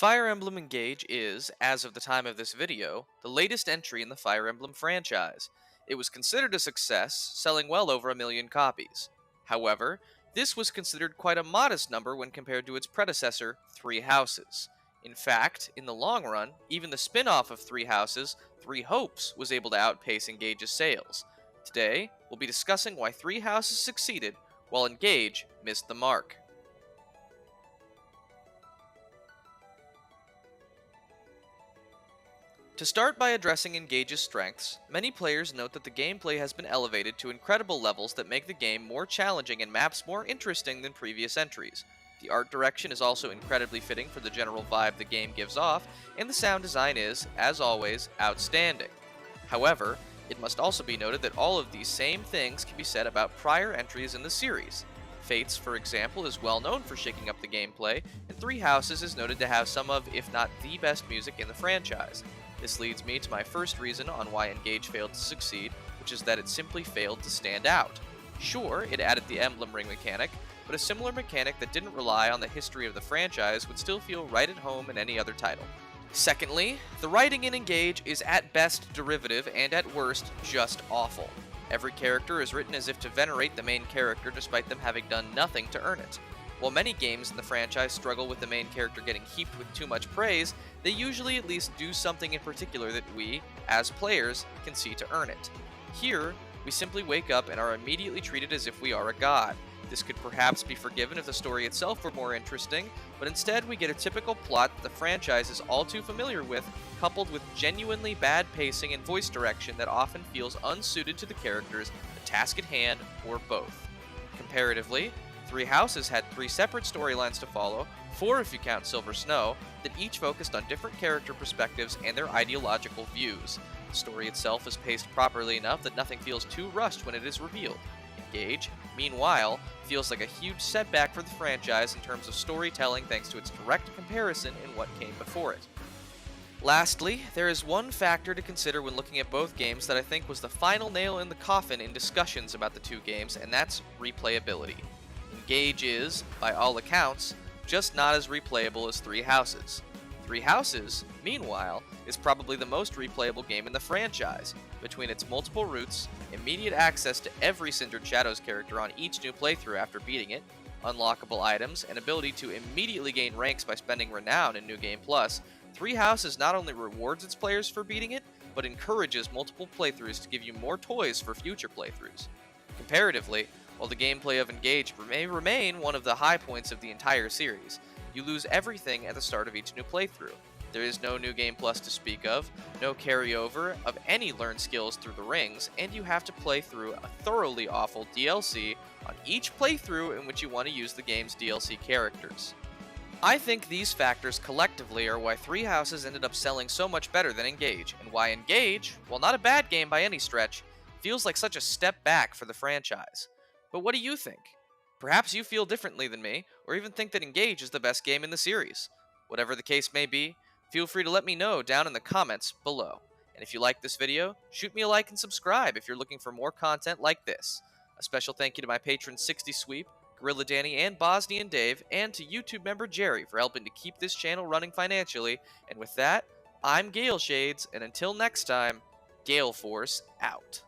Fire Emblem Engage is, as of the time of this video, the latest entry in the Fire Emblem franchise. It was considered a success, selling well over 1 million copies. However, this was considered quite a modest number when compared to its predecessor, Three Houses. In fact, in the long run, even the spin off of Three Houses, Three Hopes, was able to outpace Engage's sales. Today, we'll be discussing why Three Houses succeeded, while Engage missed the mark. To start by addressing Engage's strengths, many players note that the gameplay has been elevated to incredible levels that make the game more challenging and maps more interesting than previous entries. The art direction is also incredibly fitting for the general vibe the game gives off, and the sound design is, as always, outstanding. However, it must also be noted that all of these same things can be said about prior entries in the series. Fates, for example, is well known for shaking up the gameplay, and Three Houses is noted to have some of, if not the best music in the franchise. This leads me to my first reason on why Engage failed to succeed, which is that it simply failed to stand out. Sure, it added the emblem ring mechanic, but a similar mechanic that didn't rely on the history of the franchise would still feel right at home in any other title. Secondly, the writing in Engage is at best derivative and at worst just awful. Every character is written as if to venerate the main character despite them having done nothing to earn it. While many games in the franchise struggle with the main character getting heaped with too much praise, they usually at least do something in particular that we, as players, can see to earn it. Here, we simply wake up and are immediately treated as if we are a god. This could perhaps be forgiven if the story itself were more interesting, but instead we get a typical plot that the franchise is all too familiar with, coupled with genuinely bad pacing and voice direction that often feels unsuited to the characters, the task at hand, or both. Comparatively, Three Houses had 3 separate storylines to follow, 4 if you count Silver Snow, that each focused on different character perspectives and their ideological views. The story itself is paced properly enough that nothing feels too rushed when it is revealed. Engage, meanwhile, feels like a huge setback for the franchise in terms of storytelling thanks to its direct comparison in what came before it. Lastly, there is one factor to consider when looking at both games that I think was the final nail in the coffin in discussions about the two games, and that's replayability. Engage is, by all accounts, just not as replayable as Three Houses. Three Houses, meanwhile, is probably the most replayable game in the franchise. Between its multiple routes, immediate access to every Cindered Shadows character on each new playthrough after beating it, unlockable items, and ability to immediately gain ranks by spending Renown in New Game Plus, Three Houses not only rewards its players for beating it, but encourages multiple playthroughs to give you more toys for future playthroughs. Comparatively, while the gameplay of Engage may remain one of the high points of the entire series, you lose everything at the start of each new playthrough. There is no New Game Plus to speak of, no carryover of any learned skills through the rings, and you have to play through a thoroughly awful DLC on each playthrough in which you want to use the game's DLC characters. I think these factors collectively are why Three Houses ended up selling so much better than Engage, and why Engage, while not a bad game by any stretch, feels like such a step back for the franchise. But what do you think? Perhaps you feel differently than me, or even think that Engage is the best game in the series. Whatever the case may be, feel free to let me know down in the comments below. And if you like this video, shoot me a like and subscribe if you're looking for more content like this. A special thank you to my patrons 60 Sweep, Gorilla Danny, and Bosnian Dave, and to YouTube member Jerry for helping to keep this channel running financially. And with that, I'm Gale Shades, and until next time, Gale Force out.